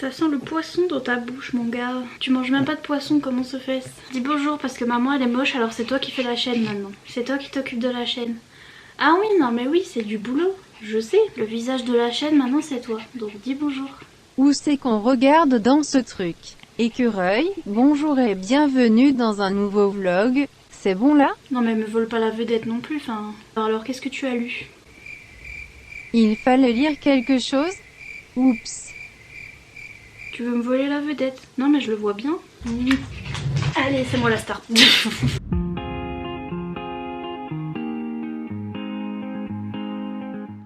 Ça sent le poisson dans ta bouche mon gars. Tu manges même pas de poisson, comment se fait? Dis bonjour parce que maman elle est moche alors c'est toi qui fais la chaîne maintenant. C'est toi qui t'occupes de la chaîne. Ah oui non mais oui c'est du boulot. Je sais, le visage de la chaîne maintenant c'est toi. Donc dis bonjour. Où c'est qu'on regarde dans ce truc? Écureuil, bonjour et bienvenue dans un nouveau vlog. C'est bon là? Non mais me vole pas la vedette non plus, enfin... Alors qu'est-ce que tu as lu? Il fallait lire quelque chose? Oups. Tu veux me voler la vedette? Non mais je le vois bien. Allez c'est moi la star.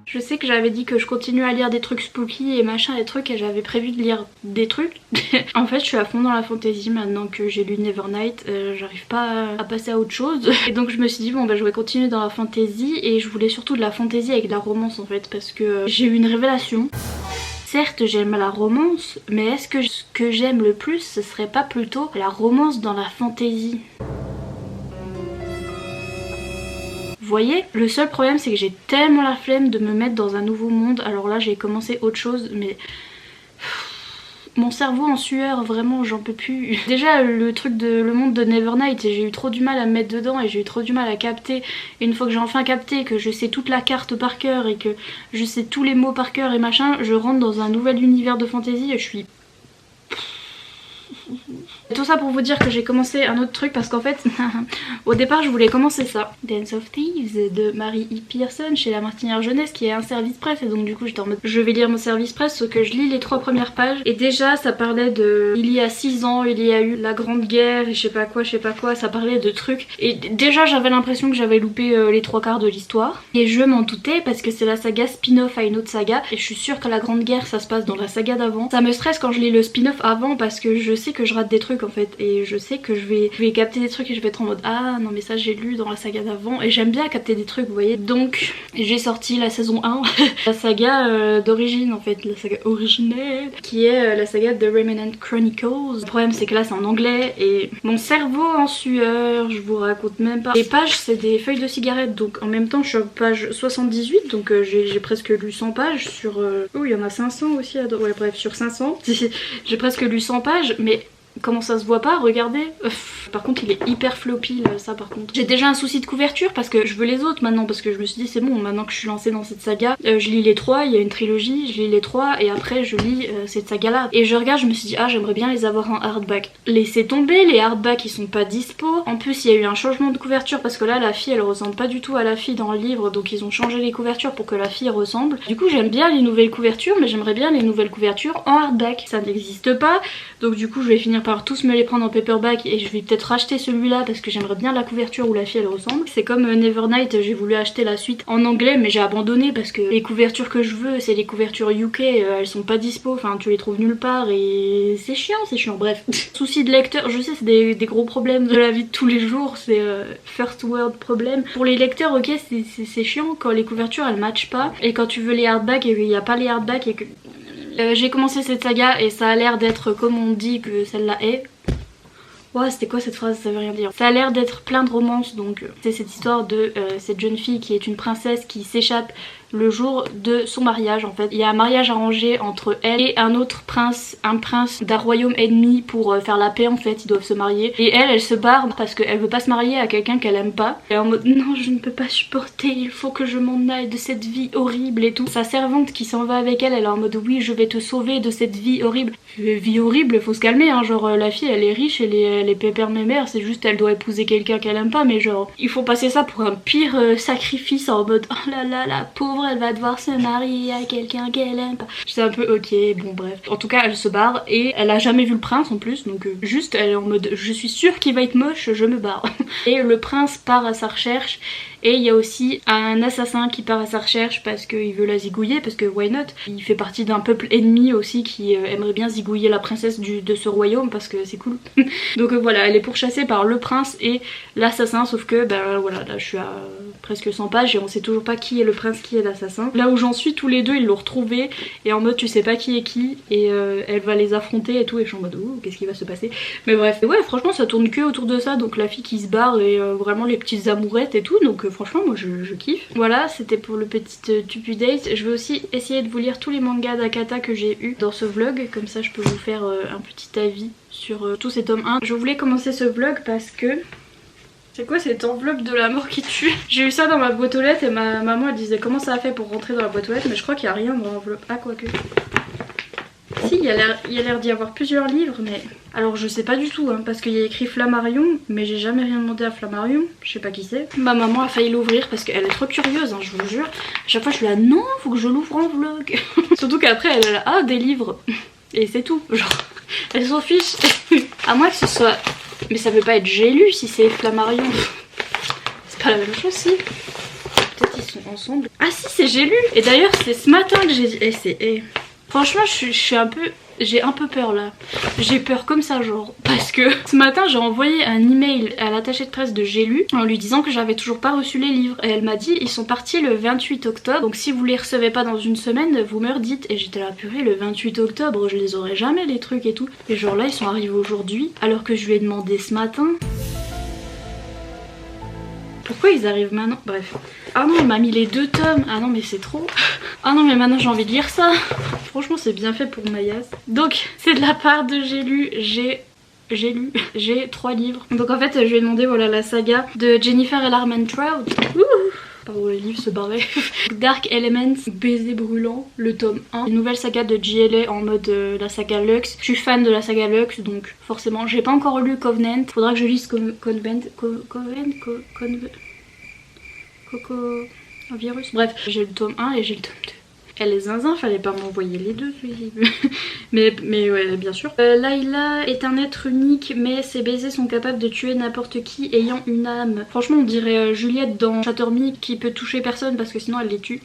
Je sais que j'avais dit que je continuais à lire des trucs spooky et machin des trucs et j'avais prévu de lire des trucs. En fait je suis à fond dans la fantasy maintenant que j'ai lu Nevernight, j'arrive pas à passer à autre chose. Et donc je me suis dit bon bah je vais continuer dans la fantasy et je voulais surtout de la fantasy avec de la romance en fait parce que j'ai eu une révélation. Certes j'aime la romance mais est-ce que ce que j'aime le plus ce serait pas plutôt la romance dans la fantasy? Vous voyez, le seul problème c'est que j'ai tellement la flemme de me mettre dans un nouveau monde. Alors là j'ai commencé autre chose mais mon cerveau en sueur, vraiment j'en peux plus. Déjà le truc de le monde de Nevernight, j'ai eu trop du mal à me mettre dedans et j'ai eu trop du mal à capter. Et une fois que j'ai enfin capté, que je sais toute la carte par cœur et que je sais tous les mots par cœur et machin, je rentre dans un nouvel univers de fantasy et je suis... Tout ça pour vous dire que j'ai commencé un autre truc parce qu'en fait au départ je voulais commencer ça, Dance of Thieves de Mary E. Pearson chez La Martinière Jeunesse qui est un service presse et donc du coup j'étais en mode je vais lire mon service presse sauf que je lis les 3 premières pages et déjà ça parlait de il y a 6 ans il y a eu la grande guerre et je sais pas quoi, ça parlait de trucs et déjà j'avais l'impression que j'avais loupé les 3/4 de l'histoire et je m'en doutais parce que c'est la saga spin-off à une autre saga et je suis sûre que la grande guerre ça se passe dans la saga d'avant. Ça me stresse quand je lis le spin-off avant parce que je sais que je rate des trucs en fait et je sais que je vais capter des trucs et je vais être en mode ah non mais ça j'ai lu dans la saga d'avant et j'aime bien capter des trucs vous voyez. Donc j'ai sorti la saison 1 la saga d'origine en fait, la saga originelle qui est la saga de Remnant Chronicles. Le problème c'est que là c'est en anglais et mon cerveau en sueur, je vous raconte même pas. Les pages c'est des feuilles de cigarettes donc en même temps je suis à page 78 donc j'ai presque lu 100 pages sur... Oh il y en a 500 aussi à... Ouais bref sur 500 j'ai presque lu 100 pages mais... Comment ça se voit pas? Regardez. Par contre il est hyper floppy là, ça par contre. J'ai déjà un souci de couverture parce que je veux les autres maintenant parce que je me suis dit c'est bon maintenant que je suis lancée dans cette saga je lis les 3, il y a une trilogie, je lis les 3 et après je lis cette saga là. Et je regarde je me suis dit ah j'aimerais bien les avoir en hardback. Laissez tomber, les hardbacks ils sont pas dispo. En plus il y a eu un changement de couverture parce que là la fille elle ressemble pas du tout à la fille dans le livre donc ils ont changé les couvertures pour que la fille ressemble. Du coup j'aime bien les nouvelles couvertures mais j'aimerais bien les nouvelles couvertures en hardback. Ça n'existe pas donc du coup je vais finir par tous me les prendre en paperback et je vais peut-être racheter celui-là parce que j'aimerais bien la couverture où la fille elle ressemble. C'est comme Nevernight, j'ai voulu acheter la suite en anglais mais j'ai abandonné parce que les couvertures que je veux c'est les couvertures UK, elles sont pas dispo, enfin tu les trouves nulle part et c'est chiant, bref. Souci de lecteur, je sais c'est des gros problèmes de la vie de tous les jours, c'est first world problem. Pour les lecteurs ok c'est chiant quand les couvertures elles matchent pas et quand tu veux les hardbacks et qu'il n'y a pas les hardbacks et que... j'ai commencé cette saga et ça a l'air d'être comme on dit que celle-là est. Ouais c'était quoi cette phrase, ça veut rien dire. Ça a l'air d'être plein de romance donc c'est cette histoire de cette jeune fille qui est une princesse qui s'échappe le jour de son mariage en fait. Il y a un mariage arrangé entre elle et un autre prince, un prince d'un royaume ennemi pour faire la paix en fait, ils doivent se marier. Et elle se barre parce qu'elle veut pas se marier à quelqu'un qu'elle aime pas. Elle est en mode non je ne peux pas supporter, il faut que je m'en aille de cette vie horrible et tout. Sa servante qui s'en va avec elle, elle est en mode oui je vais te sauver de cette vie horrible. Vie horrible, faut se calmer hein, genre la fille elle est riche, elle est pépère mémère, c'est juste elle doit épouser quelqu'un qu'elle aime pas mais genre il faut passer ça pour un pire sacrifice en mode oh là là la pauvre elle va devoir se marier à quelqu'un qu'elle aime pas. C'est un peu ok bon bref. En tout cas elle se barre et elle a jamais vu le prince en plus donc juste elle est en mode je suis sûre qu'il va être moche, je me barre. Et le prince part à sa recherche. Et il y a aussi un assassin qui part à sa recherche parce qu'il veut la zigouiller, parce que why not? Il fait partie d'un peuple ennemi aussi qui aimerait bien zigouiller la princesse de ce royaume parce que c'est cool. Donc voilà, elle est pourchassée par le prince et l'assassin, sauf que ben voilà, là je suis à presque 100 pages et on sait toujours pas qui est le prince, qui est l'assassin. Là où j'en suis, tous les deux ils l'ont retrouvé et en mode tu sais pas qui est qui et elle va les affronter et tout et je suis en mode ouh qu'est-ce qui va se passer. Mais bref, et ouais franchement ça tourne que autour de ça, donc la fille qui se barre et vraiment les petites amourettes et tout, donc franchement moi je kiffe. Voilà, c'était pour le petit tupu date. Je vais aussi essayer de vous lire tous les mangas d'Akata que j'ai eu dans ce vlog, comme ça je peux vous faire un petit avis sur tous ces tomes 1. Je voulais commencer ce vlog parce que... C'est quoi cette enveloppe de la mort qui tue? J'ai eu ça dans ma boîte aux lettres et ma maman elle disait comment ça a fait pour rentrer dans la boîte aux lettres, mais je crois qu'il n'y a rien dans l'enveloppe. Ah quoique. Si, il y a l'air d'y avoir plusieurs livres, mais... Alors je sais pas du tout, hein, parce qu'il y a écrit Flammarion, mais j'ai jamais rien demandé à Flammarion, je sais pas qui c'est. Ma maman a failli l'ouvrir parce qu'elle est trop curieuse, hein, je vous jure. À chaque fois je suis là, non, faut que je l'ouvre en vlog. Surtout qu'après elle est là, ah des livres. Et c'est tout, genre, elle s'en fiche. À moins que ce soit... Mais ça peut pas être J'ai lu si c'est Flammarion. C'est pas la même chose si. Peut-être ils sont ensemble. Ah si, c'est J'ai lu. Et d'ailleurs c'est ce matin que j'ai dit... Franchement je suis un peu... J'ai un peu peur là. J'ai peur comme ça genre. Parce que ce matin j'ai envoyé un email à l'attachée de presse de J'ai lu en lui disant que j'avais toujours pas reçu les livres. Et elle m'a dit ils sont partis le 28 octobre. Donc si vous les recevez pas dans une semaine, vous me redites. Et j'étais là purée, le 28 octobre je les aurai jamais les trucs et tout. Et genre là ils sont arrivés aujourd'hui alors que je lui ai demandé ce matin. Pourquoi ils arrivent maintenant? Bref. Ah non, elle m'a mis les 2 tomes. Ah non, mais c'est trop. Ah non, mais maintenant j'ai envie de lire ça. Franchement, c'est bien fait pour Mayas. Donc, c'est de la part de J'ai lu. J'ai 3 livres. Donc en fait, je lui ai demandé voilà la saga de Jennifer et Armentrout. Pardon, les livres se barraient. Dark Elements, Baiser brûlant, le tome 1. Une nouvelle saga de JLA en mode la saga Lux. Je suis fan de la saga Lux, donc forcément, j'ai pas encore lu Covenant. Faudra que je lise Virus. Bref, j'ai le tome 1 et j'ai le tome 2. Elle est zinzin, fallait pas m'envoyer les deux. mais ouais, bien sûr. Layla est un être unique, mais ses baisers sont capables de tuer n'importe qui ayant une âme. Franchement, on dirait Juliette dans Chattermy qui peut toucher personne parce que sinon elle les tue.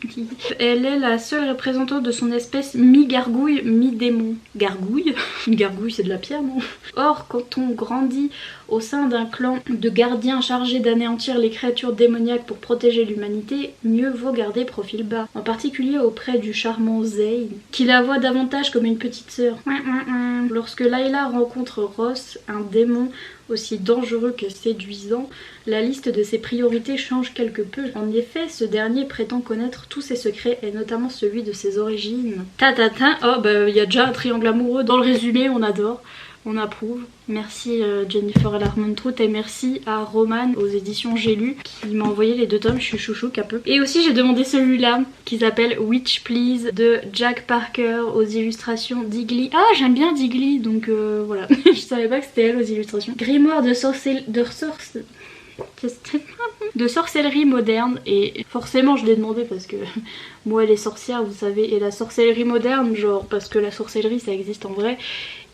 Elle est la seule représentante de son espèce mi-gargouille, mi-démon. Gargouille? Une gargouille, c'est de la pierre, non? Or, quand on grandit au sein d'un clan de gardiens chargés d'anéantir les créatures démoniaques pour protéger l'humanité, mieux vaut garder profil bas. En particulier auprès du charmant Zane, qui la voit davantage comme une petite sœur. Lorsque Layla rencontre Ross, un démon aussi dangereux que séduisant, la liste de ses priorités change quelque peu. En effet, ce dernier prétend connaître tous ses secrets et notamment celui de ses origines. Oh bah il y a déjà un triangle amoureux dans le résumé, on adore. On approuve. Merci Jennifer Armentrout et merci à Roman aux éditions J'ai lu qui m'a envoyé les 2 tomes, je suis chouchouque un peu. Et aussi j'ai demandé celui-là qui s'appelle Witch Please de Jack Parker aux illustrations Digley. Ah j'aime bien Digley donc voilà. Je savais pas que c'était elle aux illustrations. Grimoire de sorcellerie moderne et forcément je l'ai demandé parce que moi les sorcières vous savez et la sorcellerie moderne genre parce que la sorcellerie ça existe en vrai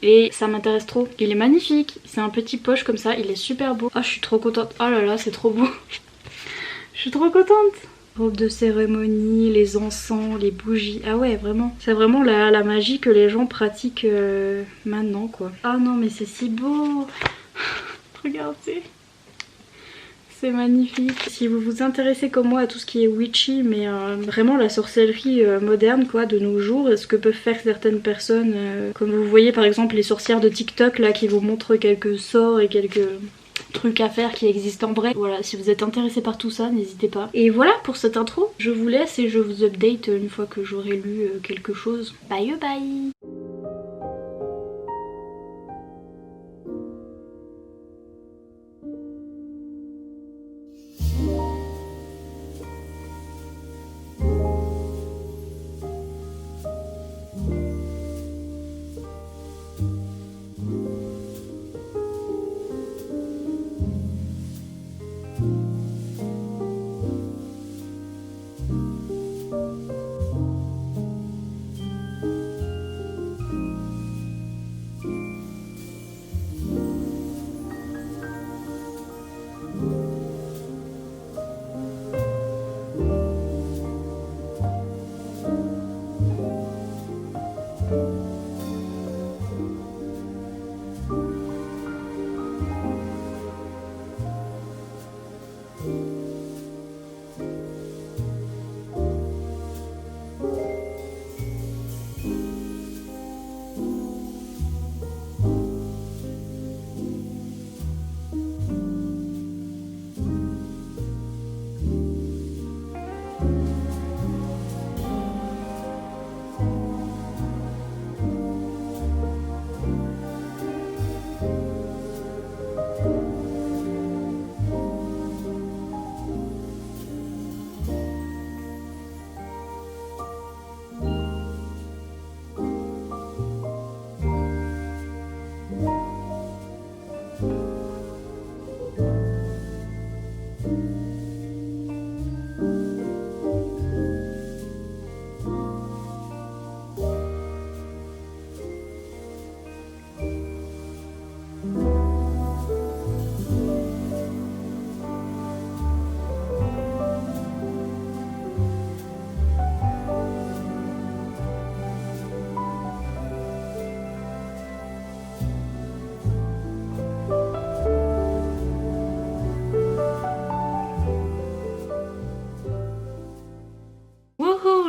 et ça m'intéresse trop. Il est magnifique, c'est un petit poche comme ça, il est super beau. Ah je suis trop contente, oh là là c'est trop beau. Je suis trop contente. Robe de cérémonie, les encens, les bougies, ah ouais vraiment. C'est vraiment la magie que les gens pratiquent maintenant quoi. Ah non mais c'est si beau. Regardez. C'est magnifique. Si vous vous intéressez comme moi à tout ce qui est witchy, mais vraiment la sorcellerie moderne quoi, de nos jours, ce que peuvent faire certaines personnes, comme vous voyez par exemple les sorcières de TikTok là qui vous montrent quelques sorts et quelques trucs à faire qui existent en vrai. Voilà, si vous êtes intéressé par tout ça, n'hésitez pas. Et voilà pour cette intro, je vous laisse et je vous update une fois que j'aurai lu quelque chose. Bye bye.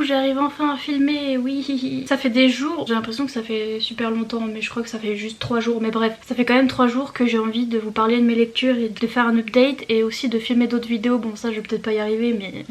j'arrive enfin à filmer, oui. Ça fait des jours, j'ai l'impression que ça fait super longtemps, mais je crois que ça fait juste 3 jours. Mais bref, ça fait quand même 3 jours que j'ai envie de vous parler de mes lectures et de faire un update et aussi de filmer d'autres vidéos. Bon, ça je vais peut-être pas y arriver, mais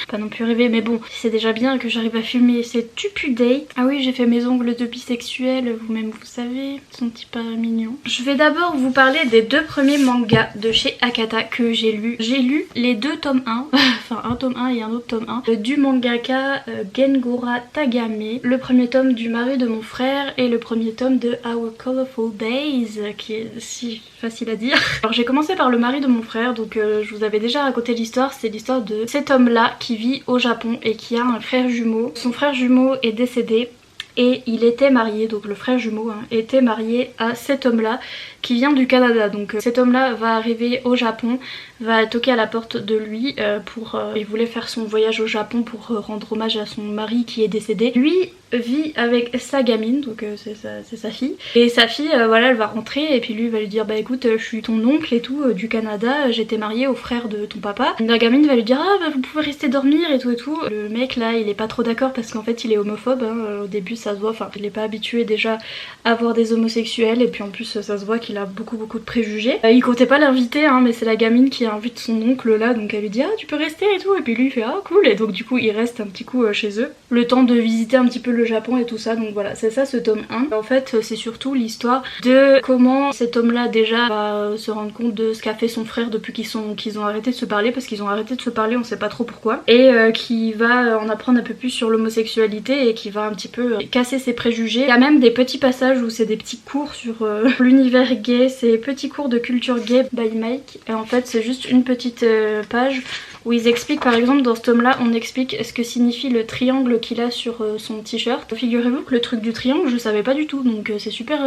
pas non plus rêver, mais bon, c'est déjà bien que j'arrive à filmer cette Update. Ah oui, j'ai fait mes ongles de bisexuel, vous-même vous savez, ils sont petits pas mignons. Je vais d'abord vous parler des 2 premiers mangas de chez Akata que j'ai lus. J'ai lu les 2 tomes 1, enfin un tome 1 et un autre tome 1, du mangaka Gengora Tagame, le premier tome du mari de mon frère et le premier tome de Our Colorful Days, qui est si facile à dire. Alors j'ai commencé par le mari de mon frère, donc je vous avais déjà raconté l'histoire, c'est l'histoire de cet homme là qui vit au Japon et qui a un frère jumeau. Son frère jumeau est décédé et il était marié, donc le frère jumeau était marié à cet homme là qui vient du Canada. Donc cet homme là va arriver au Japon, va toquer à la porte de lui il voulait faire son voyage au Japon pour rendre hommage à son mari qui est décédé. Lui vit avec sa gamine, donc c'est sa fille, et sa fille voilà, elle va rentrer et puis lui va lui dire bah écoute, je suis ton oncle et tout du Canada, j'étais mariée au frère de ton papa. La gamine va lui dire ah bah vous pouvez rester dormir et tout et tout. Le mec là il est pas trop d'accord parce qu'en fait il est homophobe, au début ça se voit, enfin il est pas habitué déjà à voir des homosexuels et puis en plus ça se voit qu'il a beaucoup de préjugés. Il comptait pas l'inviter mais c'est la gamine qui invite son oncle là, donc elle lui dit ah tu peux rester et tout, et puis lui il fait ah cool, et donc du coup il reste un petit coup chez eux, le temps de visiter un petit peu le Japon et tout ça. Donc voilà, c'est ça ce tome 1. En fait c'est surtout l'histoire de comment cet homme là déjà va se rendre compte de ce qu'a fait son frère depuis qu'ils ont arrêté de se parler, parce qu'ils ont arrêté de se parler, on sait pas trop pourquoi, et qui va en apprendre un peu plus sur l'homosexualité et qui va un petit peu casser ses préjugés. Il y a même des petits passages où c'est des petits cours sur l'univers gay, c'est petits cours de culture gay by Mike, et en fait c'est juste une petite page où ils expliquent, par exemple dans ce tome là on explique ce que signifie le triangle qu'il a sur son t-shirt. Figurez-vous que le truc du triangle je savais pas du tout, donc c'est super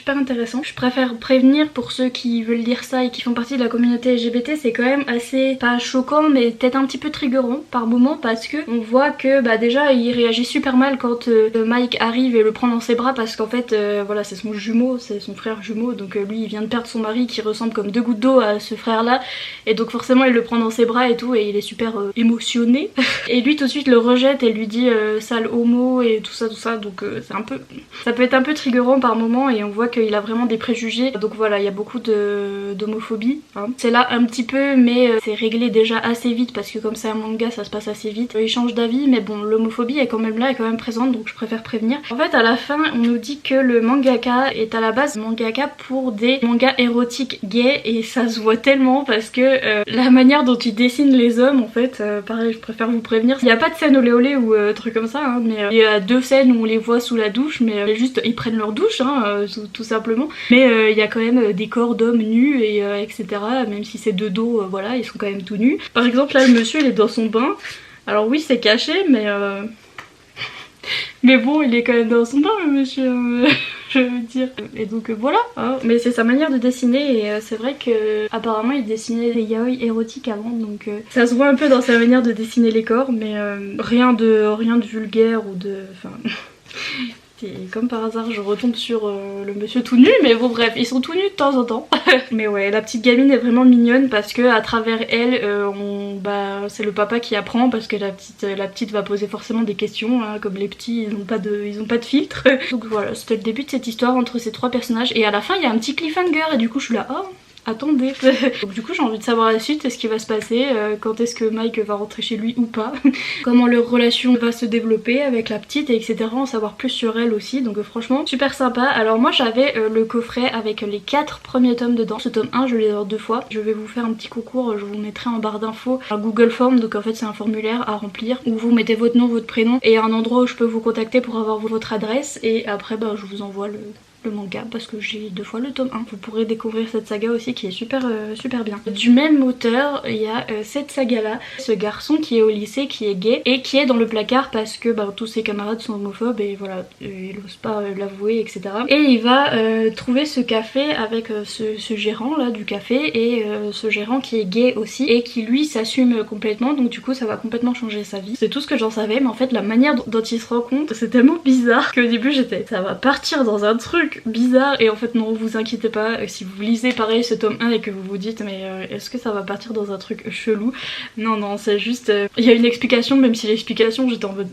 intéressant. Je préfère prévenir pour ceux qui veulent lire ça et qui font partie de la communauté LGBT, c'est quand même assez, pas choquant mais peut-être un petit peu triggerant par moment, parce que on voit que bah déjà il réagit super mal quand Mike arrive et le prend dans ses bras, parce qu'en fait voilà c'est son jumeau, c'est son frère jumeau, donc lui il vient de perdre son mari qui ressemble comme 2 gouttes d'eau à ce frère là, et donc forcément il le prend dans ses bras et tout, et il est super émotionné et lui tout de suite le rejette et lui dit sale homo et tout ça, donc c'est un peu, ça peut être un peu triggerant par moment, et on voit qu'il a vraiment des préjugés, donc voilà il y a beaucoup d'homophobie c'est là un petit peu, mais c'est réglé déjà assez vite parce que comme c'est un manga ça se passe assez vite, il change d'avis, mais bon l'homophobie est quand même là, est quand même présente, donc je préfère prévenir. En fait à la fin on nous dit que le mangaka est à la base mangaka pour des mangas érotiques gays, et ça se voit tellement parce que la manière dont il dessine les hommes en fait, pareil je préfère vous prévenir, il n'y a pas de scène olé olé ou truc comme ça mais il y a 2 scènes où on les voit sous la douche, mais juste ils prennent leur douche tout simplement, mais il y a quand même des corps d'hommes nus et etc, même si c'est de dos, voilà ils sont quand même tout nus. Par exemple là le monsieur il est dans son bain, alors oui c'est caché mais bon il est quand même dans son bain le monsieur je veux dire, et donc voilà mais c'est sa manière de dessiner, et c'est vrai que apparemment il dessinait des yaoi érotiques avant, donc ça se voit un peu dans sa manière de dessiner les corps, mais rien de vulgaire ou de, enfin et comme par hasard je retombe sur le monsieur tout nu, mais bon bref ils sont tout nus de temps en temps mais ouais la petite gamine est vraiment mignonne parce que à travers elle c'est le papa qui apprend, parce que la petite va poser forcément des questions comme les petits ils ont pas de filtre donc voilà c'était le début de cette histoire entre ces 3 personnages, et à la fin il y a un petit cliffhanger et du coup je suis là oh attendez donc du coup j'ai envie de savoir la suite, ce qui va se passer, quand est-ce que Mike va rentrer chez lui ou pas comment leur relation va se développer avec la petite, et etc, en savoir plus sur elle aussi, donc franchement super sympa. Alors moi j'avais le coffret avec les 4 premiers tomes dedans, ce tome 1 je l'ai eu 2 fois, je vais vous faire un petit concours, je vous mettrai en barre d'infos un Google Form, donc en fait c'est un formulaire à remplir où vous mettez votre nom, votre prénom et un endroit où je peux vous contacter pour avoir votre adresse, et après je vous envoie le manga parce que j'ai 2 fois le tome 1. Vous pourrez découvrir cette saga aussi qui est super bien. Du même auteur, il y a cette saga là, ce garçon qui est au lycée, qui est gay et qui est dans le placard parce que tous ses camarades sont homophobes et voilà, il n'ose pas l'avouer, etc. Et il va trouver ce café avec ce gérant là du café, et ce gérant qui est gay aussi et qui lui s'assume complètement, donc du coup ça va complètement changer sa vie. C'est tout ce que j'en savais, mais en fait la manière dont il se rend compte c'est tellement bizarre qu'au début j'étais ça va partir dans un truc bizarre, et en fait non vous inquiétez pas, si vous lisez pareil ce tome 1 et que vous vous dites mais est-ce que ça va partir dans un truc chelou, non c'est juste il y a une explication, même si l'explication j'étais en mode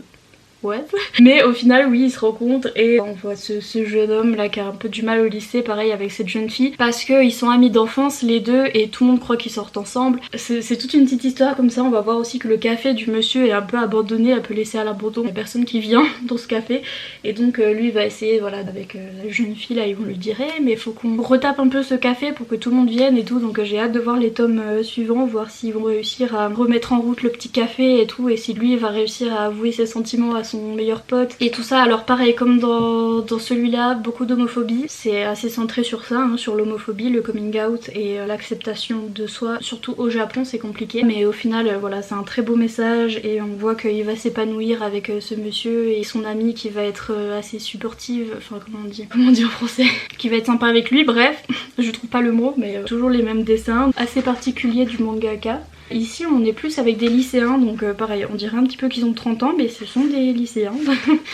what. Mais au final oui ils se rencontrent et on voit ce jeune homme là qui a un peu du mal au lycée, pareil avec cette jeune fille, parce qu'ils sont amis d'enfance les deux et tout le monde croit qu'ils sortent ensemble. C'est toute une petite histoire comme ça. On va voir aussi que le café du monsieur est un peu abandonné, un peu laissé à l'abandon, il y a personne qui vient dans ce café et donc lui va essayer, voilà, avec la jeune fille là, ils vont lui dire mais faut qu'on retape un peu ce café pour que tout le monde vienne et tout, donc j'ai hâte de voir les tomes suivants, voir s'ils vont réussir à remettre en route le petit café et tout, et si lui va réussir à avouer ses sentiments à son meilleur pote et tout ça. Alors pareil comme dans celui-là, beaucoup d'homophobie, c'est assez centré sur ça, hein, sur l'homophobie, le coming out et l'acceptation de soi, surtout au Japon c'est compliqué, mais au final voilà, c'est un très beau message et on voit qu'il va s'épanouir avec ce monsieur et son amie qui va être assez supportive, enfin comment on dit en français, qui va être sympa avec lui. Bref, je trouve pas le mot, mais toujours les mêmes dessins assez particuliers du mangaka. Ici on est plus avec des lycéens, donc pareil, on dirait un petit peu qu'ils ont 30 ans mais ce sont des lycéens.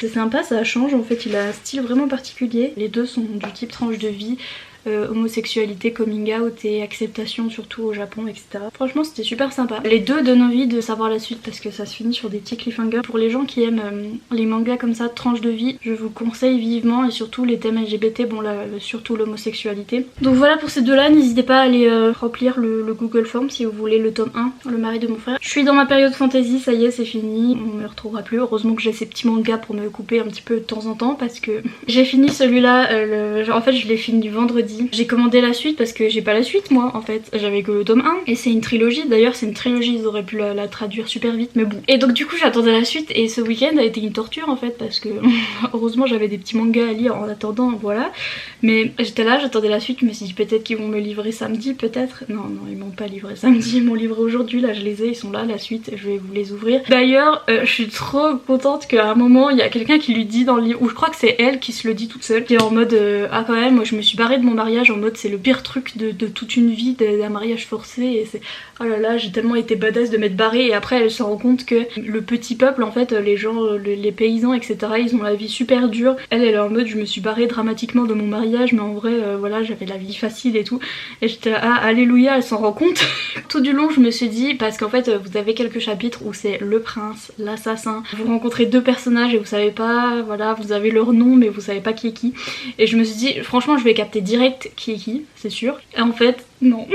C'est sympa, ça change en fait, il a un style vraiment particulier. Les deux sont du type tranche de vie, homosexualité, coming out et acceptation surtout au Japon, etc. Franchement c'était super sympa. Les deux donnent envie de savoir la suite parce que ça se finit sur des petits cliffhangers. Pour les gens qui aiment les mangas comme ça, tranche de vie, je vous conseille vivement, et surtout les thèmes LGBT, bon là surtout l'homosexualité. Donc voilà pour ces deux là, n'hésitez pas à aller remplir le Google Form si vous voulez le tome 1, le mari de mon frère. Je suis dans ma période fantasy, ça y est c'est fini, on me retrouvera plus. Heureusement que j'ai ces petits mangas pour me couper un petit peu de temps en temps parce que j'ai fini celui-là, en fait je l'ai fini vendredi. J'ai commandé la suite parce que j'ai pas la suite moi en fait, j'avais que le tome 1 et c'est une trilogie, d'ailleurs c'est une trilogie, ils auraient pu la traduire super vite mais bon. Et donc du coup j'attendais la suite et ce week-end a été une torture en fait parce que heureusement j'avais des petits mangas à lire en attendant, voilà. Mais j'étais là, j'attendais la suite, je me suis dit peut-être qu'ils vont me livrer samedi, peut-être. Non ils m'ont pas livré samedi, ils m'ont livré aujourd'hui, là je les ai, ils sont là la suite, je vais vous les ouvrir. D'ailleurs je suis trop contente qu'à un moment il y a quelqu'un qui lui dit dans le livre, ou je crois que c'est elle qui se le dit toute seule, qui est en mode ah quand même moi je me suis barrée de mon mariage en mode c'est le pire truc de toute une vie, d'un mariage forcé, et c'est oh là là j'ai tellement été badass de m'être barrée. Et après elle se rend compte que le petit peuple en fait, les gens, les paysans etc, ils ont la vie super dure. Elle est en mode je me suis barrée dramatiquement de mon mariage mais en vrai voilà j'avais la vie facile et tout, et j'étais là ah alléluia, elle s'en rend compte. Tout du long je me suis dit, parce qu'en fait vous avez quelques chapitres où c'est le prince, l'assassin, vous rencontrez deux personnages et vous savez pas, voilà vous avez leur nom mais vous savez pas qui est qui, et je me suis dit franchement je vais capter direct qui est qui, c'est sûr. Et en fait, non,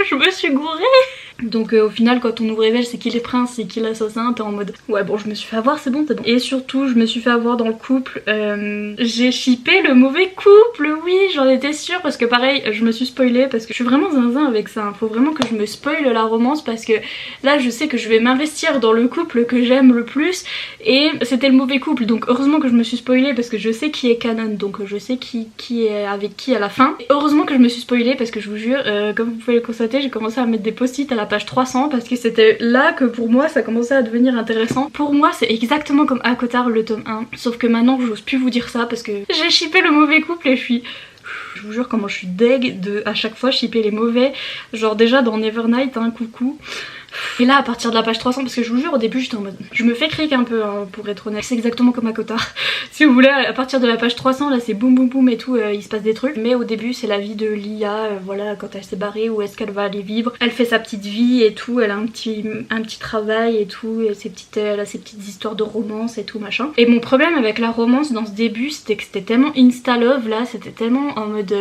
je me suis gourée. Donc au final quand on nous révèle c'est qui les princes, c'est qui l'assassin, t'es en mode ouais bon je me suis fait avoir, c'est bon, c'est bon. Et surtout je me suis fait avoir dans le couple, j'ai shippé le mauvais couple, oui j'en étais sûre, parce que pareil je me suis spoilée parce que je suis vraiment zinzin avec ça, hein. Faut vraiment que je me spoile la romance parce que là je sais que je vais m'investir dans le couple que j'aime le plus et c'était le mauvais couple, donc heureusement que je me suis spoilée parce que je sais qui est canon, donc je sais qui est avec qui à la fin. Et heureusement que je me suis spoilée parce que je vous jure, comme vous pouvez le constater, j'ai commencé à mettre des post-it à la page 300 parce que c'était là que pour moi ça commençait à devenir intéressant. Pour moi c'est exactement comme Akotar le tome 1, sauf que maintenant j'ose plus vous dire ça parce que j'ai shippé le mauvais couple et je vous jure comment je suis deg de à chaque fois shipper les mauvais. Genre déjà dans Nevernight, hein, coucou. Et là à partir de la page 300, parce que je vous jure au début j'étais en mode je me fais cric un peu hein, pour être honnête, c'est exactement comme Akotar. Si vous voulez à partir de la page 300 là c'est boum boum boum et tout, il se passe des trucs, mais au début c'est la vie de Lia, voilà quand elle s'est barrée, où est-ce qu'elle va aller vivre, elle fait sa petite vie et tout, elle a un petit travail et tout, et elle a ses petites histoires de romance et tout machin. Et mon problème avec la romance dans ce début c'était que c'était tellement insta love là, c'était tellement en mode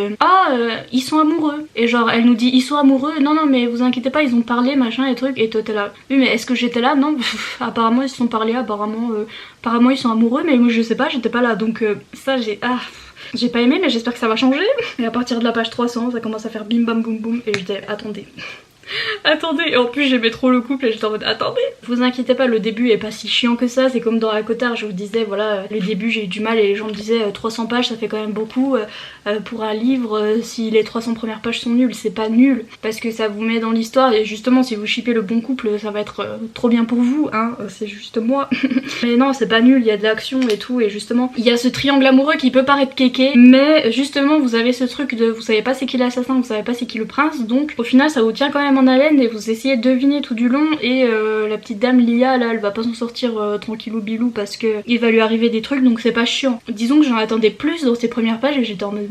ils sont amoureux, et genre elle nous dit ils sont amoureux, non mais vous inquiétez pas ils ont parlé machin et trucs, et toi t'es là oui mais est-ce que j'étais là, non apparemment ils se sont parlé, apparemment ils sont amoureux, mais moi je sais pas, j'étais pas là, donc ça j'ai pas aimé, mais j'espère que ça va changer. Et à partir de la page 300 ça commence à faire bim bam boum boum et j'étais attendez et en plus j'aimais trop le couple et j'étais en mode attendez. Vous inquiétez pas, le début est pas si chiant que ça, c'est comme dans Akotar, je vous disais voilà, le début j'ai eu du mal et les gens me disaient 300 pages ça fait quand même beaucoup pour un livre, si les 300 premières pages sont nulles, c'est pas nul parce que ça vous met dans l'histoire, et justement si vous shippez le bon couple ça va être trop bien pour vous hein, c'est juste moi. Mais non c'est pas nul, il y a de l'action et tout, et justement il y a ce triangle amoureux qui peut paraître kéké, mais justement vous avez ce truc de vous savez pas c'est qui l'assassin, vous savez pas c'est qui le prince, donc au final ça vous tient quand même en haleine et vous essayez de deviner tout du long, et la petite dame Lia là elle va pas s'en sortir tranquillou bilou parce que il va lui arriver des trucs, donc c'est pas chiant. Disons que j'en attendais plus dans ces premières pages et j'étais en mode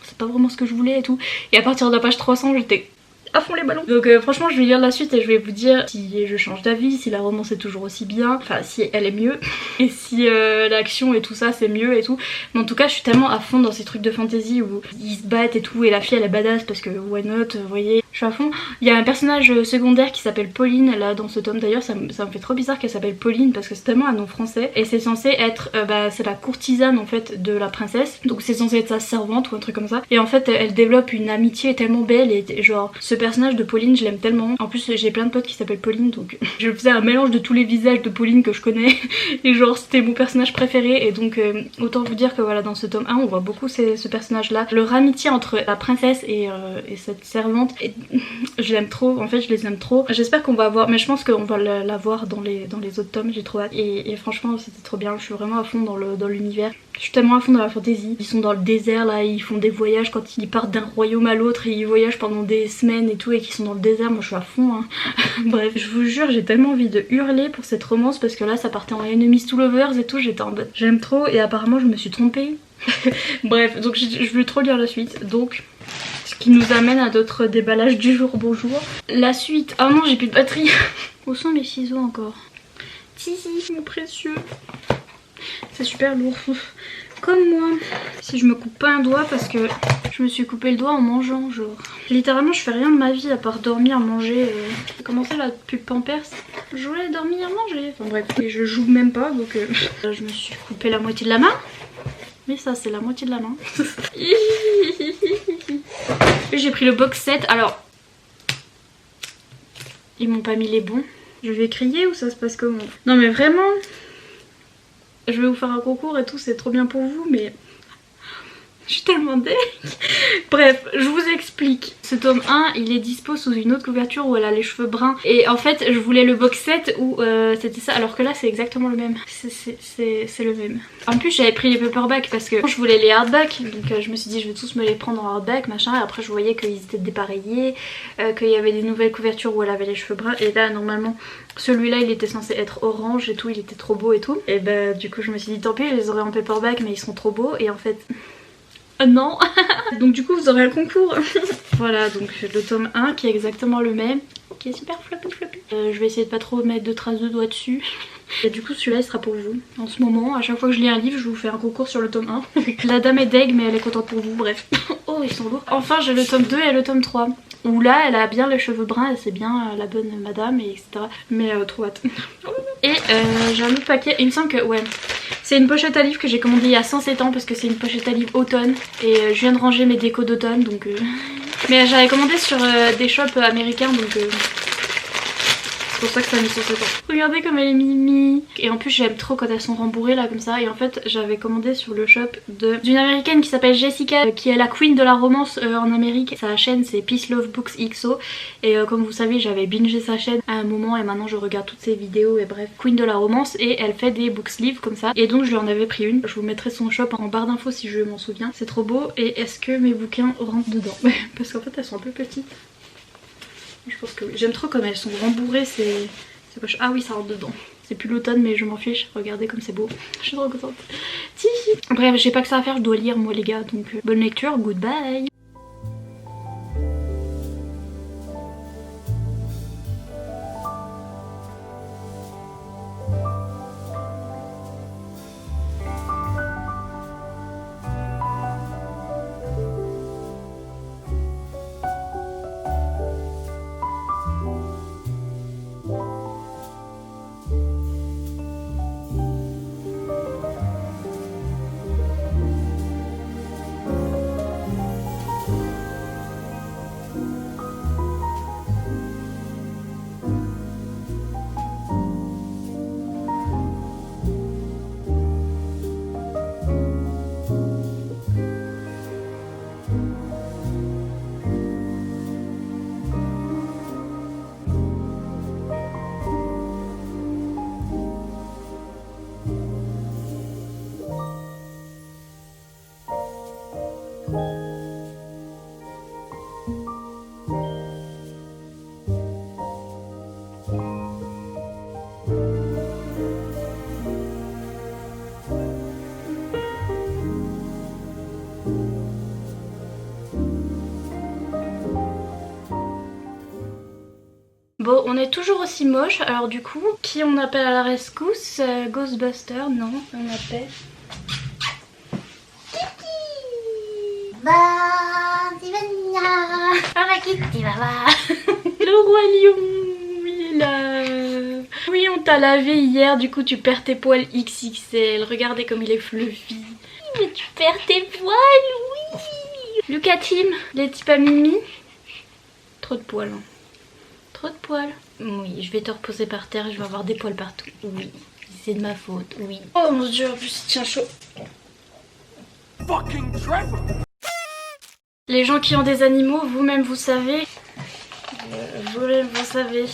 c'est pas vraiment ce que je voulais et tout, et à partir de la page 300 j'étais à fond les ballons. Donc franchement je vais lire la suite et je vais vous dire si je change d'avis, si la romance est toujours aussi bien, enfin si elle est mieux et si l'action et tout ça c'est mieux et tout. Mais en tout cas je suis tellement à fond dans ces trucs de fantasy où ils se battent et tout et la fille elle est badass parce que why not, vous voyez, je suis à fond. Il y a un personnage secondaire qui s'appelle Pauline là dans ce tome, d'ailleurs ça me fait trop bizarre qu'elle s'appelle Pauline parce que c'est tellement un nom français et c'est censé être c'est la courtisane en fait de la princesse, donc c'est censé être sa servante ou un truc comme ça, et en fait elle développe une amitié tellement belle et genre ce personnage de Pauline je l'aime tellement. En plus j'ai plein de potes qui s'appellent Pauline, donc je faisais un mélange de tous les visages de Pauline que je connais et genre c'était mon personnage préféré, et donc autant vous dire que voilà dans ce tome 1 on voit beaucoup ce personnage là, leur amitié entre la princesse et cette servante, et je l'aime trop, en fait je les aime trop. J'espère qu'on va avoir, mais je pense qu'on va la voir dans les autres tomes, j'ai trop hâte, et franchement c'était trop bien, je suis vraiment à fond dans l'univers. Je suis tellement à fond dans la fantasy. Ils sont dans le désert là, ils font des voyages quand ils partent d'un royaume à l'autre et ils voyagent pendant des semaines et tout et qu'ils sont dans le désert, moi je suis à fond hein. Bref, je vous jure j'ai tellement envie de hurler pour cette romance parce que là ça partait en enemies to lovers et tout, j'étais en mode j'aime trop et apparemment je me suis trompée. Bref, donc je veux trop lire la suite, donc ce qui nous amène à d'autres déballages du jour, bonjour. La suite, oh non j'ai plus de batterie. Où sont mes ciseaux encore? Tizi, mon précieux. C'est super lourd. Comme moi. Si je me coupe pas un doigt parce que je me suis coupé le doigt en mangeant genre. Littéralement je fais rien de ma vie à part dormir, manger. J'ai commencé la pub Pampers. Je voulais dormir, manger. Enfin bref, et je joue même pas donc je me suis coupé la moitié de la main. Mais ça c'est la moitié de la main. J'ai pris le box set. Alors ils m'ont pas mis les bons. Je vais crier ou ça se passe comment? Non mais vraiment, je vais vous faire un concours et tout, c'est trop bien pour vous, mais je suis tellement deg. Bref, je vous explique. Ce tome 1, il est dispo sous une autre couverture où elle a les cheveux bruns. Et en fait, je voulais le box set où c'était ça, alors que là c'est exactement le même. C'est le même. En plus, j'avais pris les paperbacks parce que je voulais les hardbacks. Donc je me suis dit, je vais tous me les prendre en hardback, machin. Et après, je voyais qu'ils étaient dépareillés, qu'il y avait des nouvelles couvertures où elle avait les cheveux bruns. Et là, normalement, celui-là, il était censé être orange et tout, il était trop beau et tout. Et bah, du coup, je me suis dit, tant pis, je les aurais en paperback, mais ils sont trop beaux. Et en fait. Non. Donc du coup vous aurez un concours. Voilà, donc le tome 1 qui est exactement le même, qui est super floppy. Je vais essayer de pas trop mettre de traces de doigts dessus. Et du coup celui-là il sera pour vous. En ce moment, à chaque fois que je lis un livre, je vous fais un concours sur le tome 1. La dame est deg mais elle est contente pour vous, bref. Oh ils sont lourds. Enfin j'ai le tome 2 et le tome 3. Où là elle a bien les cheveux bruns et c'est bien la bonne madame et etc. Mais trop hâte. Et j'ai un autre paquet, il me semble que ouais. C'est une pochette à livres que j'ai commandée il y a 107 ans parce que c'est une pochette à livres automne. Et je viens de ranger mes décos d'automne donc... Mais j'avais commandé sur des shops américains donc... C'est pour ça que ça a mis 107 ans. Regardez comme elle est mimi. Et en plus j'aime trop quand elles sont rembourrées là comme ça. Et en fait j'avais commandé sur le shop d'une américaine qui s'appelle Jessica, qui est la queen de la romance en Amérique. Sa chaîne c'est Peace Love Books XO. Et comme vous savez j'avais bingé sa chaîne à un moment et maintenant je regarde toutes ses vidéos. Et bref, queen de la romance, et elle fait des books sleeves comme ça. Et donc je lui en avais pris une. Je vous mettrai son shop en barre d'infos si je m'en souviens. C'est trop beau. Et est-ce que mes bouquins rentrent dedans? Parce qu'en fait elles sont un peu petites. Je pense que oui. J'aime trop comme elles sont rembourrées, c'est poche. Ah oui, ça rentre dedans. C'est plus l'automne mais je m'en fiche, regardez comme c'est beau. Je suis trop contente. Bref, j'ai pas que ça à faire, je dois lire moi les gars, donc bonne lecture, goodbye. Bon, on est toujours aussi moche, alors du coup, qui on appelle à la rescousse? Ghostbuster? Non, on appelle... Le roi lion, il est là. Oui, on t'a lavé hier, du coup tu perds tes poils XXL. Regardez comme il est fluffy. Mais tu perds tes poils, oui. Lucas Tim, les petits pas Mimi. Trop de poils. Hein. Trop de poils. Oui, je vais te reposer par terre et je vais avoir des poils partout. Oui, c'est de ma faute, oui. Oh mon dieu, en plus il tient chaud. Fucking Trevor. Les gens qui ont des animaux, vous-même vous savez. Vous-même vous savez.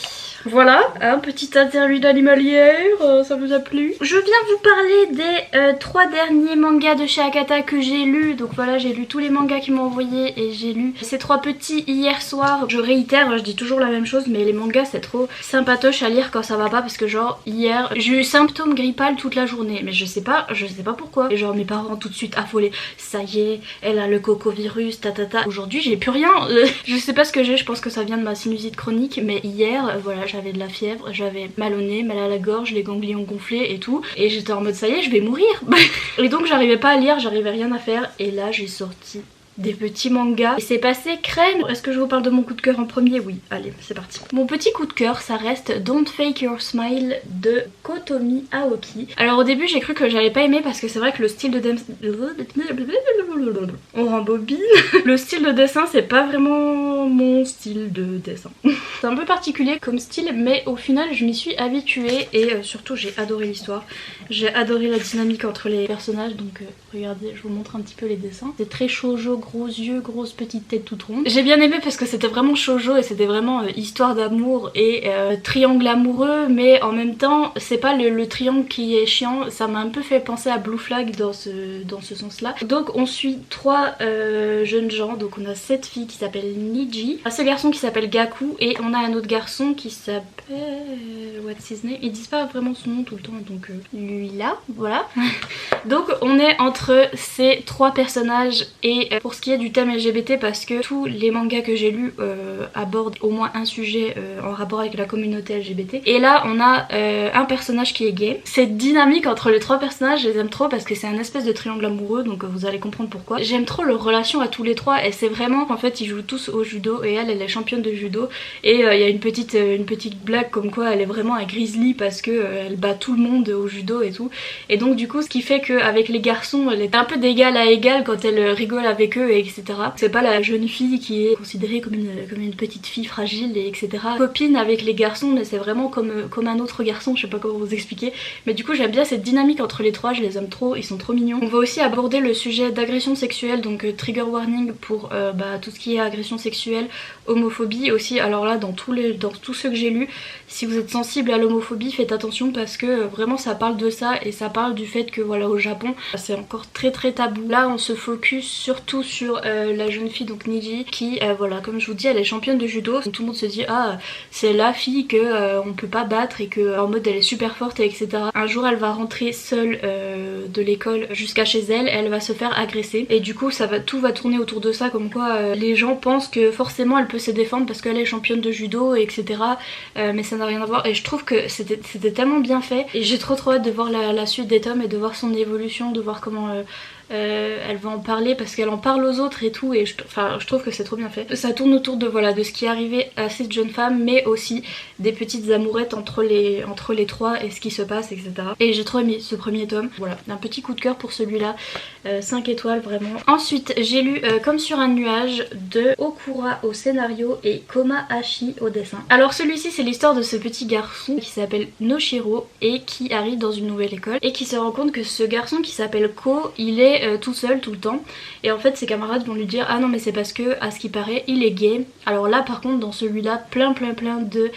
Voilà, un petit interlude animalière, ça vous a plu? Je viens vous parler des 3 derniers mangas de chez Akata que j'ai lus. Donc voilà, j'ai lu tous les mangas qu'ils m'ont envoyés et j'ai lu ces 3 petits hier soir. Je réitère, je dis toujours la même chose, mais les mangas c'est trop sympatoche à lire quand ça va pas, parce que genre hier j'ai eu symptômes grippales toute la journée, mais je sais pas pourquoi. Et genre mes parents tout de suite affolés, ça y est, elle a le cocovirus, tatata. Aujourd'hui j'ai plus rien, je sais pas ce que j'ai, je pense que ça vient de ma sinusite chronique, mais hier voilà, j'avais de la fièvre, j'avais mal au nez, mal à la gorge, les ganglions gonflés et tout, et j'étais en mode ça y est, je vais mourir. Et donc j'arrivais pas à lire, j'arrivais rien à faire, et là j'ai sorti des petits mangas et c'est passé crème. Est-ce que je vous parle de mon coup de cœur en premier? Oui, allez, c'est parti. Mon petit coup de cœur, ça reste Don't Fake Your Smile de Kotomi Aoki. Alors au début j'ai cru que j'allais pas aimer parce que c'est vrai que le style de on rembobine. Le style de dessin c'est pas vraiment mon style de dessin. C'est un peu particulier comme style, mais au final je m'y suis habituée et surtout j'ai adoré l'histoire. J'ai adoré la dynamique entre les personnages, donc regardez, je vous montre un petit peu les dessins. C'est très shoujo, gros yeux, grosse petite tête toute ronde. J'ai bien aimé parce que c'était vraiment shoujo et c'était vraiment histoire d'amour et triangle amoureux, mais en même temps c'est pas le triangle qui est chiant. Ça m'a un peu fait penser à Blue Flag dans ce sens là. Donc on suit 3 jeunes gens, donc on a cette fille qui s'appelle Niji, ce garçon qui s'appelle Gaku, et on a un autre garçon qui s'appelle... what's his name? Ils disent pas vraiment son nom tout le temps, donc lui là, voilà. Donc on est entre ces 3 personnages, et pour ce qui est du thème LGBT, parce que tous les mangas que j'ai lus abordent au moins un sujet en rapport avec la communauté LGBT, et là on a un personnage qui est gay. Cette dynamique entre les 3 personnages, je les aime trop parce que c'est un espèce de triangle amoureux, donc vous allez comprendre pourquoi. J'aime trop leur relation à tous les 3, et c'est vraiment, en fait ils jouent tous au judo, et elle est championne de judo, et il y a une petite blague comme quoi elle est vraiment un grizzly parce que elle bat tout le monde au judo et tout, et donc du coup ce qui fait qu'avec les garçons elle est un peu d'égal à égal quand elle rigole avec eux, et etc. C'est pas la jeune fille qui est considérée comme une petite fille fragile, et etc. Copine avec les garçons, mais c'est vraiment comme un autre garçon, je sais pas comment vous expliquer, mais du coup j'aime bien cette dynamique entre les 3, je les aime trop, ils sont trop mignons. On va aussi aborder le sujet d'agression sexuelle, donc trigger warning pour tout ce qui est agression sexuelle, homophobie aussi. Alors là dans tous ceux que j'ai lus, si vous êtes sensible à l'homophobie, faites attention parce que vraiment ça parle de ça, et ça parle du fait que voilà, au Japon c'est encore très tabou. Là on se focus surtout sur la jeune fille, donc Niji, qui voilà, comme je vous dis, elle est championne de judo, donc tout le monde se dit ah c'est la fille que on peut pas battre et que en mode elle est super forte, et etc. Un jour elle va rentrer seule de l'école jusqu'à chez elle, elle va se faire agresser, et du coup tout va tourner autour de ça, comme quoi les gens pensent que forcément elle peut se défendre parce qu'elle est championne de judo, etc. Mais ça n'a rien à voir, et je trouve que c'était tellement bien fait, et j'ai trop hâte de voir la suite des tomes et de voir son évolution, de voir comment elle va en parler, parce qu'elle en parle aux autres et tout, et je trouve que c'est trop bien fait. Ça tourne autour de ce qui est arrivé à cette jeune femme, mais aussi des petites amourettes entre les 3 et ce qui se passe, etc. Et j'ai trop aimé ce premier tome. Voilà, un petit coup de cœur pour celui-là, 5 étoiles vraiment. Ensuite j'ai lu Comme sur un nuage de Okura au scénario et Koma Hashi au dessin. Alors celui-ci c'est l'histoire de ce petit garçon qui s'appelle Noshiro et qui arrive dans une nouvelle école et qui se rend compte que ce garçon qui s'appelle Ko, il est tout seul tout le temps, et en fait ses camarades vont lui dire ah non mais c'est parce que à ce qui paraît il est gay. Alors là par contre dans celui-là plein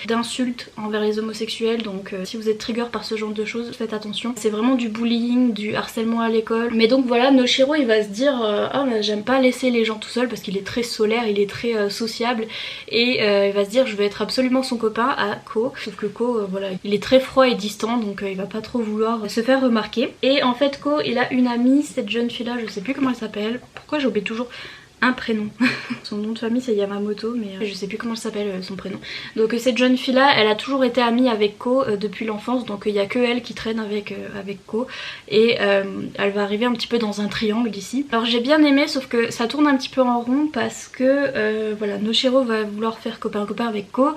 d'insultes envers les homosexuels, donc si vous êtes trigger par ce genre de choses faites attention, c'est vraiment du bullying, du harcèlement à l'école. Mais donc voilà, Noshiro il va se dire ah mais j'aime pas laisser les gens tout seuls, parce qu'il est très solaire, il est très sociable, et il va se dire je vais être absolument son copain à Ko, sauf que Ko voilà, il est très froid et distant, donc il va pas trop vouloir se faire remarquer. Et en fait Ko il a une amie, cette jeune fille là, je sais plus comment elle s'appelle, pourquoi j'oublie toujours un prénom. Son nom de famille c'est Yamamoto, mais je sais plus comment s'appelle son prénom. Donc cette jeune fille là, elle a toujours été amie avec Ko depuis l'enfance, donc il y a que elle qui traîne avec Ko, et elle va arriver un petit peu dans un triangle ici. Alors j'ai bien aimé, sauf que ça tourne un petit peu en rond parce que voilà, Noshiro va vouloir faire copain avec Ko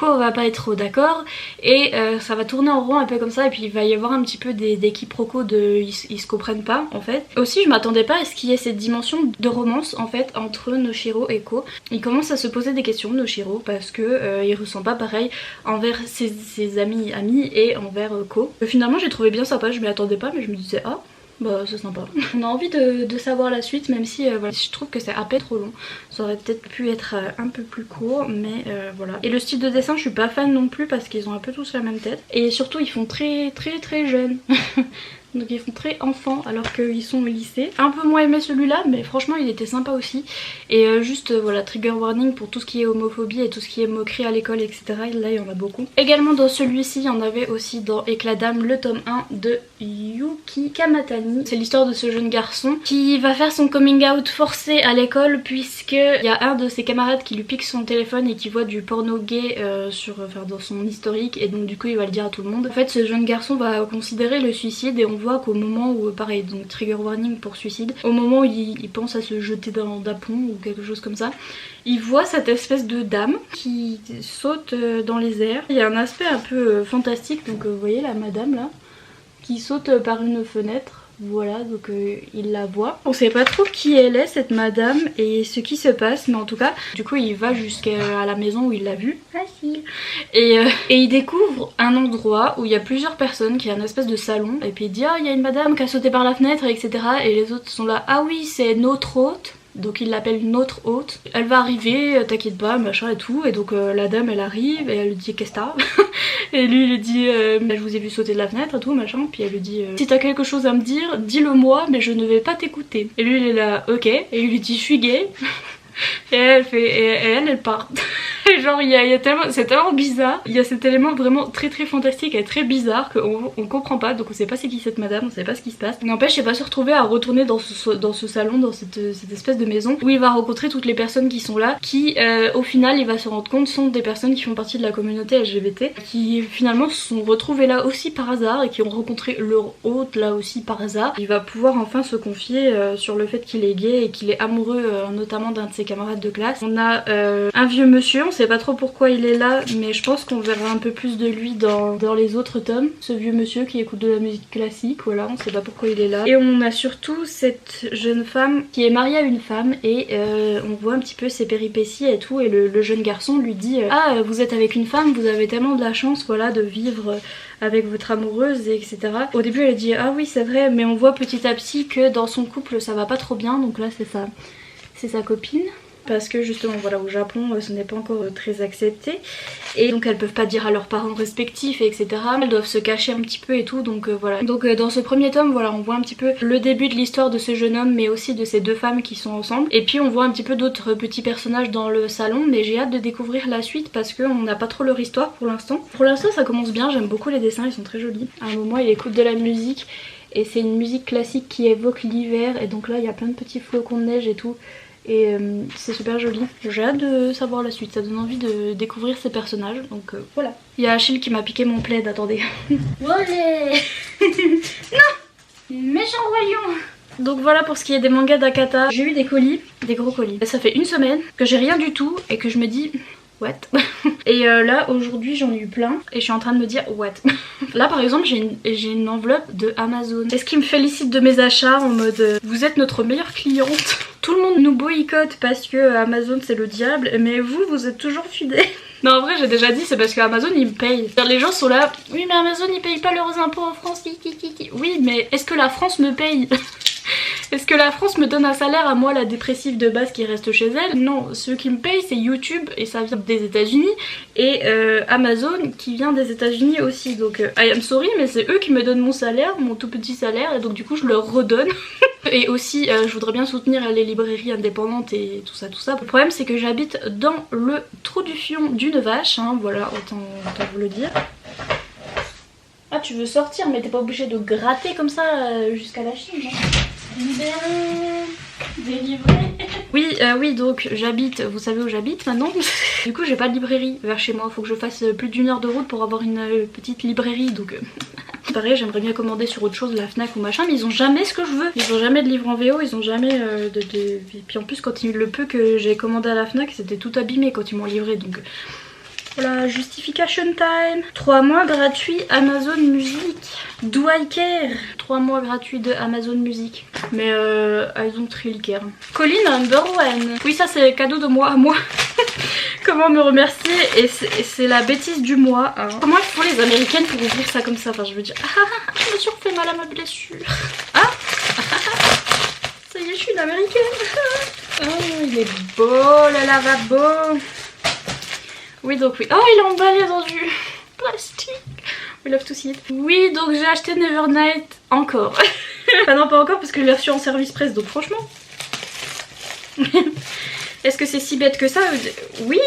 va pas être trop d'accord, et ça va tourner en rond un peu comme ça, et puis il va y avoir un petit peu des quiproquos ils se comprennent pas en fait. Aussi je m'attendais pas à ce qu'il y ait cette dimension de romance en fait entre Noshiro et Ko. Il commence à se poser des questions, Noshiro, parce que il ressent pas pareil envers ses amis et envers Ko. Finalement j'ai trouvé bien sympa, je m'y attendais pas, mais je me disais ah bah c'est sympa. On a envie de savoir la suite, même si voilà, je trouve que c'est un peu trop long. Ça aurait peut-être pu être un peu plus court, mais voilà. Et le style de dessin je suis pas fan non plus parce qu'ils ont un peu tous la même tête. Et surtout ils font très jeunes. Donc ils font très enfants alors qu'ils sont au lycée. Un peu moins aimé celui-là, mais franchement il était sympa aussi. Et juste voilà, trigger warning pour tout ce qui est homophobie et tout ce qui est moquerie à l'école, etc. Là il y en a beaucoup. Également dans celui-ci il y en avait aussi dans Éclat d'âme, le tome 1 de Yuki Kamatani. C'est l'histoire de ce jeune garçon qui va faire son coming out forcé à l'école, puisqu'il y a un de ses camarades qui lui pique son téléphone et qui voit du porno gay dans son historique, et donc du coup il va le dire à tout le monde. En fait ce jeune garçon va considérer le suicide, et on voit qu'au moment où, pareil, donc trigger warning pour suicide, au moment où il pense à se jeter d'un pont ou quelque chose comme ça, il voit cette espèce de dame qui saute dans les airs. Il y a un aspect un peu fantastique, donc vous voyez la madame là qui saute par une fenêtre. Voilà, donc il la voit. On sait pas trop qui elle est cette madame et ce qui se passe, mais en tout cas du coup il va jusqu'à la maison où il l'a vue. Facile. Et il découvre un endroit où il y a plusieurs personnes, qui est un espèce de salon, et puis il dit ah il y a une madame qui a sauté par la fenêtre, etc. Et les autres sont là, ah oui c'est notre hôte. Donc il l'appelle notre hôte. Elle va arriver, t'inquiète pas, machin et tout. Et donc la dame elle arrive et elle lui dit qu'est-ce que t'as. Et lui il lui dit je vous ai vu sauter de la fenêtre et tout machin. Puis elle lui dit si t'as quelque chose à me dire, dis-le moi, mais je ne vais pas t'écouter. Et lui il est là ok. Et il lui dit je suis gay. Et elle part. Et genre il y a tellement, c'est tellement bizarre. Il y a cet élément vraiment très fantastique et très bizarre qu'on comprend pas. Donc on sait pas c'est qui cette madame, on sait pas ce qui se passe. N'empêche il va se retrouver à retourner dans ce salon, dans cette espèce de maison où il va rencontrer toutes les personnes qui sont là, qui au final il va se rendre compte sont des personnes qui font partie de la communauté LGBT, qui finalement se sont retrouvées là aussi par hasard et qui ont rencontré leur hôte là aussi par hasard. Il va pouvoir enfin se confier sur le fait qu'il est gay et qu'il est amoureux notamment d'un de ses camarades de classe. On a un vieux monsieur, on sait pas trop pourquoi il est là, mais je pense qu'on verra un peu plus de lui dans les autres tomes. Ce vieux monsieur qui écoute de la musique classique, voilà, on sait pas pourquoi il est là. Et on a surtout cette jeune femme qui est mariée à une femme, et on voit un petit peu ses péripéties et tout, et le jeune garçon lui dit ah vous êtes avec une femme, vous avez tellement de la chance voilà de vivre avec votre amoureuse, et etc. Au début elle dit ah oui c'est vrai, mais on voit petit à petit que dans son couple ça va pas trop bien, donc là c'est sa copine. Parce que justement voilà au Japon ce n'est pas encore très accepté, et donc elles peuvent pas dire à leurs parents respectifs, etc. Elles doivent se cacher un petit peu et tout, donc voilà. Donc dans ce premier tome voilà on voit un petit peu le début de l'histoire de ce jeune homme, mais aussi de ces deux femmes qui sont ensemble, et puis on voit un petit peu d'autres petits personnages dans le salon, mais j'ai hâte de découvrir la suite parce qu'on n'a pas trop leur histoire pour l'instant. Pour l'instant ça commence bien, j'aime beaucoup les dessins, ils sont très jolis. À un moment il écoute de la musique et c'est une musique classique qui évoque l'hiver, et donc là il y a plein de petits flocons de neige et tout. Et c'est super joli. J'ai hâte de savoir la suite, ça donne envie de découvrir ces personnages, donc voilà. Il y a Achille qui m'a piqué mon plaid, attendez. Olé. Non, méchant roi lion. Donc voilà pour ce qui est des mangas d'Akata. J'ai eu des colis, des gros colis. Ça fait une semaine que j'ai rien du tout et que je me dis what. Et là aujourd'hui j'en ai eu plein et je suis en train de me dire what. Là par exemple j'ai une enveloppe de Amazon. Est-ce qu'ils me félicitent de mes achats en mode vous êtes notre meilleure cliente. Tout le monde nous boycotte parce que Amazon c'est le diable, mais vous êtes toujours fidèles. Non en vrai j'ai déjà dit c'est parce que Amazon ils me payent. Les gens sont là, oui mais Amazon ils payent pas leurs impôts en France. Oui mais est-ce que la France me paye? Est-ce que la France me donne un salaire à moi, la dépressive de base qui reste chez elle? Non, ceux qui me payent c'est YouTube et ça vient des États-Unis, et Amazon qui vient des États-Unis aussi. Donc I am sorry mais c'est eux qui me donnent mon salaire, mon tout petit salaire, et donc du coup je leur redonne. Et aussi je voudrais bien soutenir les librairies indépendantes et tout ça. Le problème c'est que j'habite dans le trou du fion d'une vache, hein, voilà, autant vous le dire. Ah tu veux sortir mais t'es pas obligé de gratter comme ça jusqu'à la Chine, hein. Délivré. Oui, donc j'habite, vous savez où j'habite maintenant. Du coup j'ai pas de librairie vers chez moi, faut que je fasse plus d'1 heure de route pour avoir une petite librairie, donc pareil, j'aimerais bien commander sur autre chose, la Fnac ou machin, mais ils ont jamais ce que je veux. Ils ont jamais de livres en VO, ils ont jamais Et puis en plus quand il le peu que j'ai commandé à la Fnac, c'était tout abîmé quand ils m'ont livré, donc... Voilà, justification time. 3 mois gratuits Amazon Music. Do I care? 3 mois gratuits de Amazon Music. Mais I don't really care. Colin number one. Oui, ça c'est cadeau de moi à moi. Comment me remercier? Et c'est la bêtise du mois. Hein. Comment elles font les américaines pour ouvrir ça comme ça? Enfin, je veux dire, je me suis refait mal à ma blessure. Ah, ça y est, je suis une américaine. Oh, il est beau le lavabo. Oui, donc oui. Oh, il est emballé dans du plastique. We love to see it. Oui, donc j'ai acheté Nevernight encore. Enfin non, pas encore parce que je l'ai reçu en service presse, donc franchement. Est-ce que c'est si bête que ça? Oui.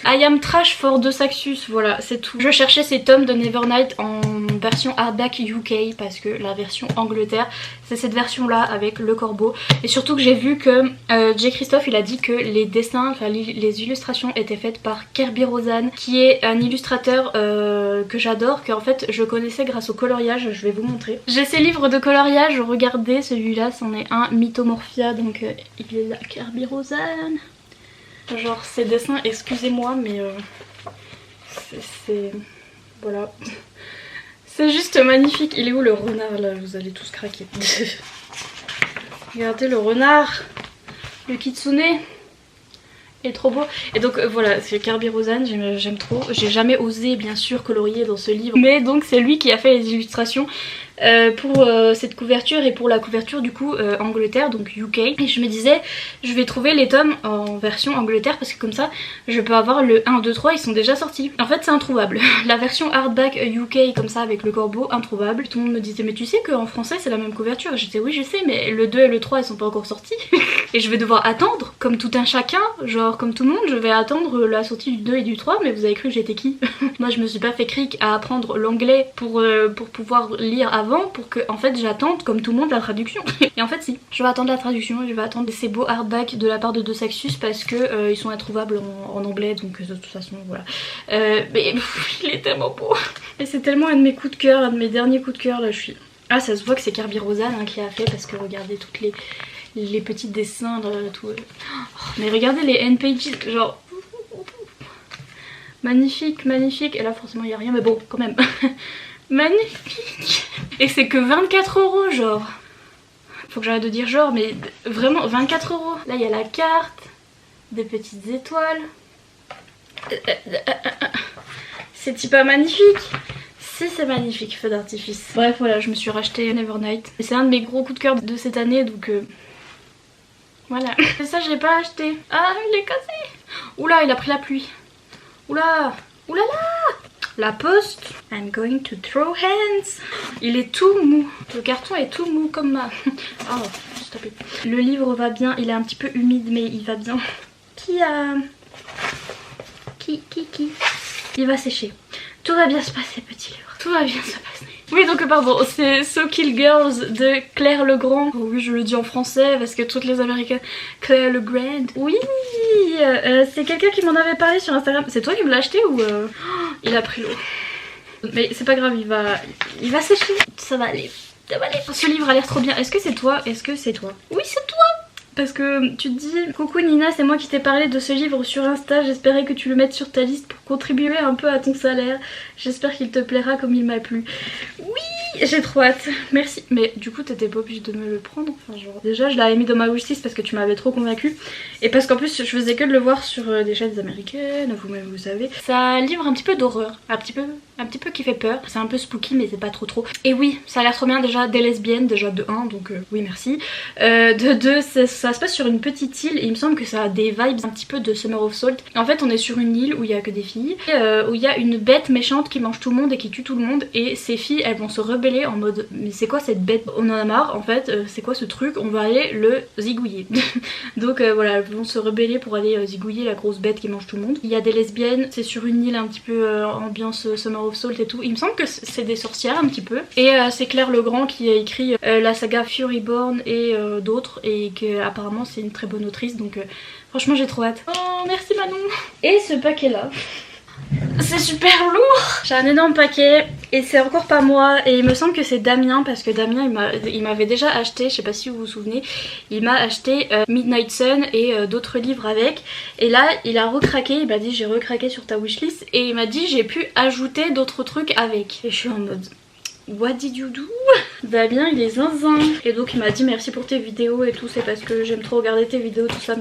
I am trash for the Saxus, voilà, c'est tout. Je cherchais ces tomes de Nevernight en version hardback UK parce que la version Angleterre, c'est cette version là avec le corbeau. Et surtout que j'ai vu que J. Christophe il a dit que les dessins, enfin les illustrations étaient faites par Kerby Rosan, qui est un illustrateur que j'adore, que en fait je connaissais grâce au coloriage, je vais vous montrer. J'ai ces livres de coloriage, regardez celui-là, c'en est un, Mythomorphia, donc il est là, Kerby Rosan. Genre ces dessins, excusez-moi mais c'est... Voilà. C'est juste magnifique. Il est où le renard là? Vous allez tous craquer. Regardez le renard. Le kitsune. Il est trop beau. Et donc voilà, c'est Kerby Rosan, j'aime trop. J'ai jamais osé bien sûr colorier dans ce livre. Mais donc c'est lui qui a fait les illustrations pour cette couverture et pour la couverture du coup Angleterre, donc UK. Et je me disais, je vais trouver les tomes en version Angleterre parce que comme ça je peux avoir le 1, 2, 3, ils sont déjà sortis. En fait c'est introuvable. La version hardback UK comme ça avec le corbeau, introuvable. Tout le monde me disait mais tu sais qu'en français c'est la même couverture. J'étais oui je sais mais le 2 et le 3 ils sont pas encore sortis. Et je vais devoir attendre comme tout un chacun, genre comme tout le monde je vais attendre la sortie du 2 et du 3. Mais vous avez cru que j'étais qui? Moi je me suis pas fait cric à apprendre l'anglais pour pouvoir lire avant, pour que en fait j'attende comme tout le monde la traduction. Et en fait si, je vais attendre la traduction, je vais attendre ces beaux hardbacks de la part de Saxus parce que ils sont introuvables en anglais, donc de toute façon voilà. Mais il est tellement beau. Et c'est tellement un de mes coups de cœur, un de mes derniers coups de cœur là, je suis... Ah ça se voit que c'est Kerby Rosan hein, qui a fait parce que regardez toutes les petits dessins de tout. Oh, mais regardez les end pages, genre... Magnifique, magnifique. Et là forcément il n'y a rien mais bon quand même. Magnifique. Et c'est que 24 €, genre. Faut que j'arrête de dire genre, mais vraiment 24 €. Là il y a la carte, des petites étoiles. C'est-il pas magnifique? Si c'est magnifique, feu d'artifice. Bref voilà, je me suis racheté Nevernight. C'est un de mes gros coups de cœur de cette année donc voilà. Et ça je l'ai pas acheté. Ah il est cassé. Oula il a pris la pluie. Oula. Oulala. La poste. I'm going to throw hands. Il est tout mou. Le carton est tout mou comme ma... Oh, stop it. Le livre va bien. Il est un petit peu humide mais il va bien. Qui a... Qui il va sécher. Tout va bien se passer petit livre. Tout va bien se passer. Oui donc pardon, c'est So Kill Girls de Claire Legrand. Oh, oui je le dis en français parce que toutes les américaines... Claire Legrand. Oui c'est quelqu'un qui m'en avait parlé sur Instagram. C'est toi qui me l'as acheté ou... Oh, il a pris l'eau. Mais c'est pas grave, il va sécher. Ça va aller. Ça va aller. Ce livre a l'air trop bien. Est-ce que c'est toi? Est-ce que c'est toi? Oui c'est toi. Parce que tu te dis, coucou Nina, c'est moi qui t'ai parlé de ce livre sur Insta, j'espérais que tu le mettes sur ta liste pour contribuer un peu à ton salaire. J'espère qu'il te plaira comme il m'a plu. Oui, j'ai trop hâte, merci. Mais du coup t'étais pas obligée de me le prendre, enfin genre... Déjà je l'avais mis dans ma wishlist parce que tu m'avais trop convaincue. Et parce qu'en plus je faisais que de le voir sur des chaînes américaines, vous-même vous savez. C'est un livre un petit peu d'horreur, un petit peu qui fait peur. C'est un peu spooky mais c'est pas trop. Et oui, ça a l'air trop bien déjà, des lesbiennes, déjà de 1, donc oui merci. De 2, ça se passe sur une petite île et il me semble que ça a des vibes un petit peu de Summer of Salt. En fait on est sur une île où il y a que des filles, et, où il y a une bête méchante qui mange tout le monde et qui tue tout le monde, et ces filles elles vont se rebeller en mode mais c'est quoi cette bête, on en a marre en fait, c'est quoi ce truc, on va aller le zigouiller. Donc voilà, elles vont se rebeller pour aller zigouiller la grosse bête qui mange tout le monde. Il y a des lesbiennes, c'est sur une île un petit peu ambiance Summer of of Salt et tout. Il me semble que c'est des sorcières un petit peu. Et c'est Claire Legrand qui a écrit la saga Furyborn et d'autres. Et que apparemment c'est une très bonne autrice. Donc franchement j'ai trop hâte. Oh merci Manon. Et ce paquet là. C'est super lourd. J'ai un énorme paquet et c'est encore pas moi. Et il me semble que c'est Damien parce que Damien il m'avait déjà acheté, je sais pas si vous vous souvenez, il m'a acheté Midnight Sun et d'autres livres avec. Et là il a recraqué, il m'a dit j'ai recraqué sur ta wishlist. Et il m'a dit j'ai pu ajouter d'autres trucs avec. Et je suis en mode... What did you do? Damien il est zinzin. Et donc il m'a dit merci pour tes vidéos et tout, c'est parce que j'aime trop regarder tes vidéos tout ça,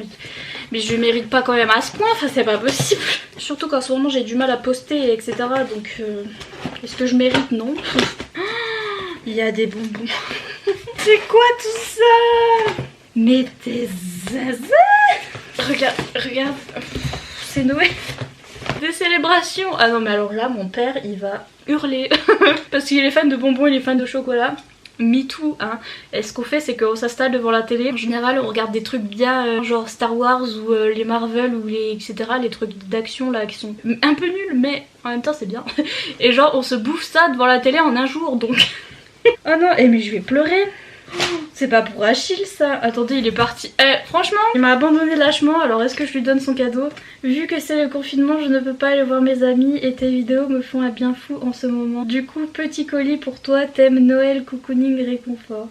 mais je mérite pas quand même à ce point, enfin c'est pas possible. Surtout qu'en ce moment j'ai du mal à poster etc, donc est-ce que je mérite? Non. Il y a des bonbons. C'est quoi tout ça? Mais t'es zinzin. Regarde, c'est Noël. Des célébrations. Ah non mais alors là mon père il va hurler parce qu'il est fan de bonbons, il est fan de chocolat. Me too hein. Et ce qu'on fait c'est qu'on s'installe devant la télé. En général on regarde des trucs bien genre Star Wars ou les Marvel ou les etc, les trucs d'action là qui sont un peu nuls mais en même temps c'est bien. Et genre on se bouffe ça devant la télé en un jour donc. Oh non mais je vais pleurer. C'est pas pour Achille ça. Attendez il est parti. Franchement il m'a abandonné lâchement. Alors est-ce que je lui donne son cadeau? Vu que c'est le confinement je ne peux pas aller voir mes amis et tes vidéos me font un bien fou en ce moment. Du coup petit colis pour toi, thème Noël, cocooning, réconfort.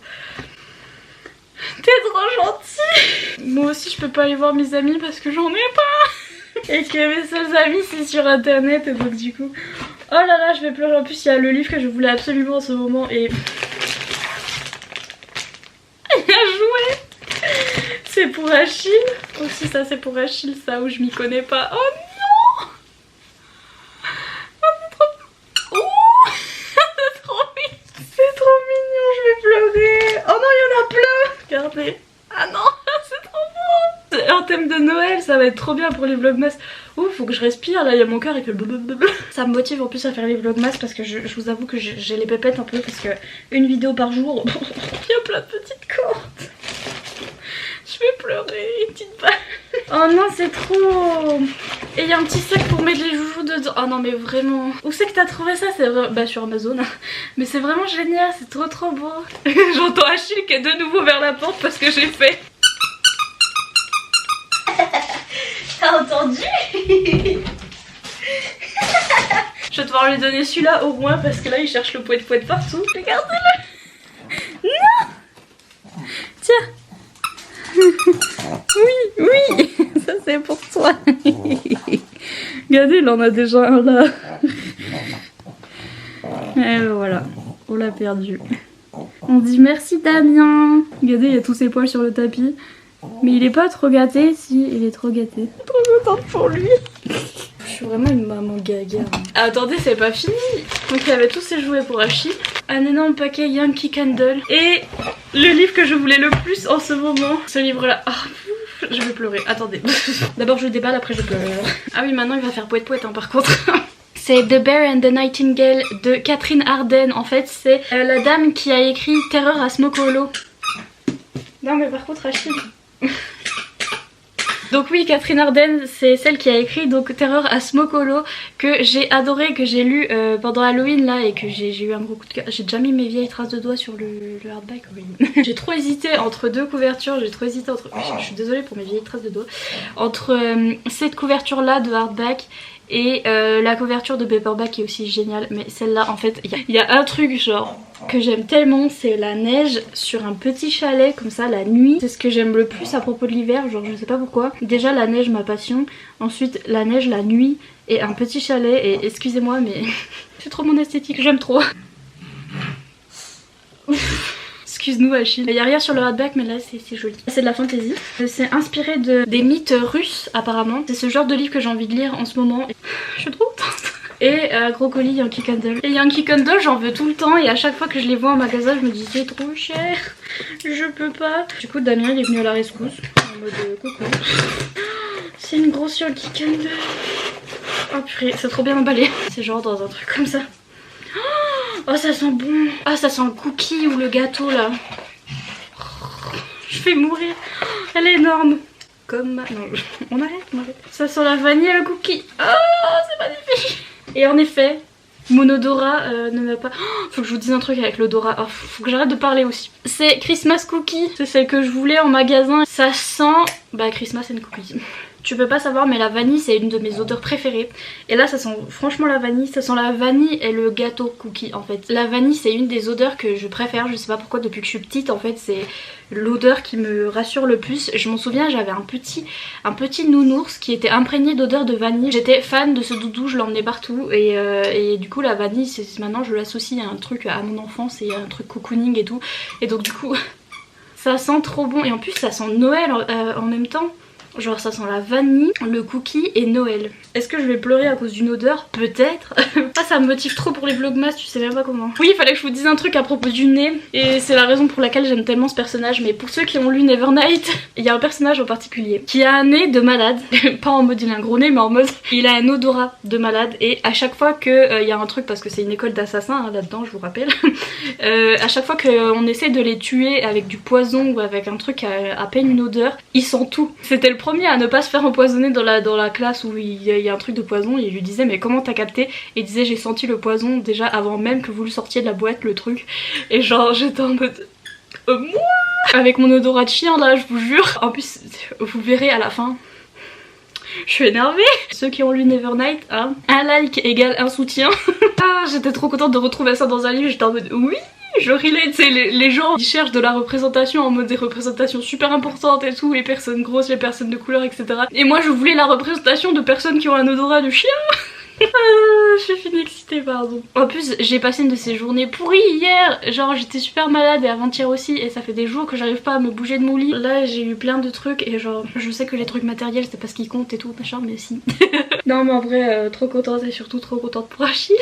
T'es trop gentil. Moi aussi je peux pas aller voir mes amis parce que j'en ai pas. Et que mes seuls amis c'est sur internet et donc du coup... Oh là là je vais pleurer. En plus il y a le livre que je voulais absolument en ce moment et... Il a joué. C'est pour Achille. Aussi ça c'est pour Achille ça où je m'y connais pas. Oh non. Oh c'est trop... Oh c'est trop mignon. C'est trop mignon, je vais pleurer. Oh non il y en a plein. Regardez. Ah non c'est trop beau. En thème de Noël ça va être trop bien pour les vlogmas. Ouh faut que je respire là, il y a mon cœur il fait blablabla. Ça me motive en plus à faire les vlogmas parce que je vous avoue que j'ai les pépettes un peu parce que une vidéo par jour il y a plein de petites cordes. Je vais pleurer, une petite balle. Oh non c'est trop. Et il y a un petit sac pour mettre les joujoux dedans. Oh non mais vraiment. Où c'est que t'as trouvé ça? C'est vraiment... Bah sur Amazon. Mais c'est vraiment génial, c'est trop beau. J'entends Achille qui est de nouveau vers la porte parce que j'ai fait... T'as entendu? Je vais devoir lui donner celui-là au moins parce que là il cherche le poète partout. Regardez-le. Non. Tiens. Oui, ça c'est pour toi. Regardez, il en a déjà un là. Et voilà, on l'a perdu. On dit merci Damien. Regardez, il y a tous ses poils sur le tapis. Mais il est pas trop gâté, si, il est trop gâté. Trop contente pour lui. Je suis vraiment une maman gaga. Ah, attendez, c'est pas fini. Donc il y avait tous ses jouets pour Achille. Un énorme paquet Yankee Candle. Et le livre que je voulais le plus en ce moment. Ce livre là. Oh, je vais pleurer. Attendez. D'abord je le déballe, après je pleure. Ah oui, maintenant il va faire poète hein, par contre. C'est The Bear and the Nightingale de Catherine Arden. En fait c'est la dame qui a écrit Terreur à Smoke Hollow. Non mais par contre Achille... Donc oui, Catherine Arden, c'est celle qui a écrit donc Terreur à Smoke Hollow, que j'ai adoré, que j'ai lu pendant Halloween là et que j'ai eu un gros coup de cœur. J'ai déjà mis mes vieilles traces de doigts sur le hardback, oui. J'ai trop hésité entre deux couvertures, j'ai trop hésité entre... Je suis désolée pour mes vieilles traces de doigts. Entre cette couverture là de hardback et la couverture de paperback qui est aussi géniale. Mais celle-là en fait, il y a un truc genre que j'aime tellement, c'est la neige sur un petit chalet comme ça la nuit. C'est ce que j'aime le plus à propos de l'hiver, genre je sais pas pourquoi. Déjà la neige ma passion, ensuite la neige la nuit et un petit chalet. Et excusez-moi mais c'est trop mon esthétique, j'aime trop. Excuse-nous Achille. Il n'y a rien sur le hardback mais là c'est joli. C'est de la fantasy. C'est inspiré des mythes russes apparemment. C'est ce genre de livre que j'ai envie de lire en ce moment. Je suis trop contente. Et gros colis Yankee Candle. Et Yankee Candle j'en veux tout le temps et à chaque fois que je les vois en magasin je me dis c'est trop cher, je peux pas. Du coup Damien il est venu à la rescousse en mode coucou. C'est une grosse Yankee Candle. Oh purée, c'est trop bien emballé. C'est genre dans un truc comme ça. Oh ça sent bon. Ah ça sent le cookie ou le gâteau là. Je vais mourir. Elle est énorme. Comme ma... Non, on arrête. Ça sent la vanille et le cookie. Oh c'est magnifique. Et en effet, Mon odorat ne va pas... Oh, faut que je vous dise un truc avec l'odorat. Oh, faut que j'arrête de parler aussi. C'est Christmas Cookie. C'est celle que je voulais en magasin. Ça sent... Bah Christmas and Cookies. Tu peux pas savoir mais la vanille c'est une de mes odeurs préférées. Et là ça sent franchement la vanille. Ça sent la vanille et le gâteau cookie en fait. La vanille c'est une des odeurs que je préfère. Je sais pas pourquoi depuis que je suis petite en fait c'est l'odeur qui me rassure le plus. Je m'en souviens j'avais un petit nounours qui était imprégné d'odeur de vanille. J'étais fan de ce doudou, je l'emmenais partout et du coup la vanille maintenant je l'associe à un truc à mon enfance et à un truc cocooning et tout. Et donc du coup ça sent trop bon et en plus ça sent Noël en même temps. Genre ça sent la vanille, le cookie et Noël. Est-ce que je vais pleurer à cause d'une odeur? Peut-être. Ah ça me motive trop pour les vlogmas, tu sais même pas comment. Oui il fallait que je vous dise un truc à propos du nez. Et c'est la raison pour laquelle j'aime tellement ce personnage. Mais pour ceux qui ont lu Nevernight, il y a un personnage en particulier qui a un nez de malade. Pas en mode il a un gros nez mais en mode il a un odorat de malade. Et à chaque fois que y a un truc, parce que c'est une école d'assassins hein, là-dedans je vous rappelle. À chaque fois qu'on essaie de les tuer avec du poison ou avec un truc à peine une odeur, il sent tout. C'était le premier à ne pas se faire empoisonner dans la classe où il y a un truc de poison et il lui disait mais comment t'as capté, et il disait j'ai senti le poison déjà avant même que vous le sortiez de la boîte le truc, et genre j'étais en mode moi avec mon odorat de chien là je vous jure. En plus vous verrez à la fin je suis énervée. Ceux qui ont lu Nevernight, hein, un like égale un soutien. Ah j'étais trop contente de retrouver ça dans un livre, j'étais en mode oui je relate, tu sais les gens ils cherchent de la représentation en mode des représentations super importantes et tout, les personnes grosses, les personnes de couleur etc. Et moi je voulais la représentation de personnes qui ont un odorat de chien. Je suis fini excitée pardon. En plus j'ai passé une de ces journées pourries hier. Genre j'étais super malade et avant-hier aussi. Et ça fait des jours que j'arrive pas à me bouger de mon lit. Là j'ai eu plein de trucs et genre je sais que les trucs matériels c'est pas ce qui compte et tout machin mais si. Non mais en vrai trop contente et surtout trop contente pour Achille.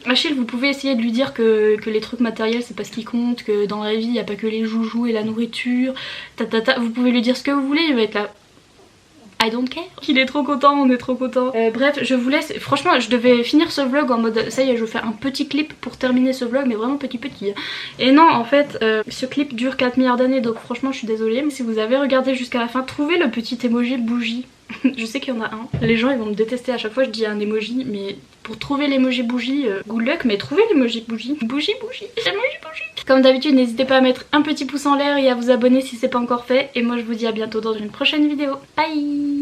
Achille vous pouvez essayer de lui dire que les trucs matériels c'est pas ce qui compte. Que dans la vie il y a pas que les joujoux et la nourriture. Vous pouvez lui dire ce que vous voulez, il va être là. I don't care. Il est trop content, on est trop content. Bref, je vous laisse. Franchement, je devais finir ce vlog en mode ça y est, je fais un petit clip pour terminer ce vlog, mais vraiment petit. Et non, en fait, ce clip dure 4 milliards d'années, donc franchement, je suis désolée. Mais si vous avez regardé jusqu'à la fin, trouvez le petit emoji bougie. Je sais qu'il y en a un. Les gens ils vont me détester à chaque fois je dis un emoji, mais pour trouver l'emoji bougie, good luck, mais trouvez l'emoji bougie. Bougie, emoji bougie. Comme d'habitude, n'hésitez pas à mettre un petit pouce en l'air et à vous abonner si c'est pas encore fait. Et moi je vous dis à bientôt dans une prochaine vidéo. Bye.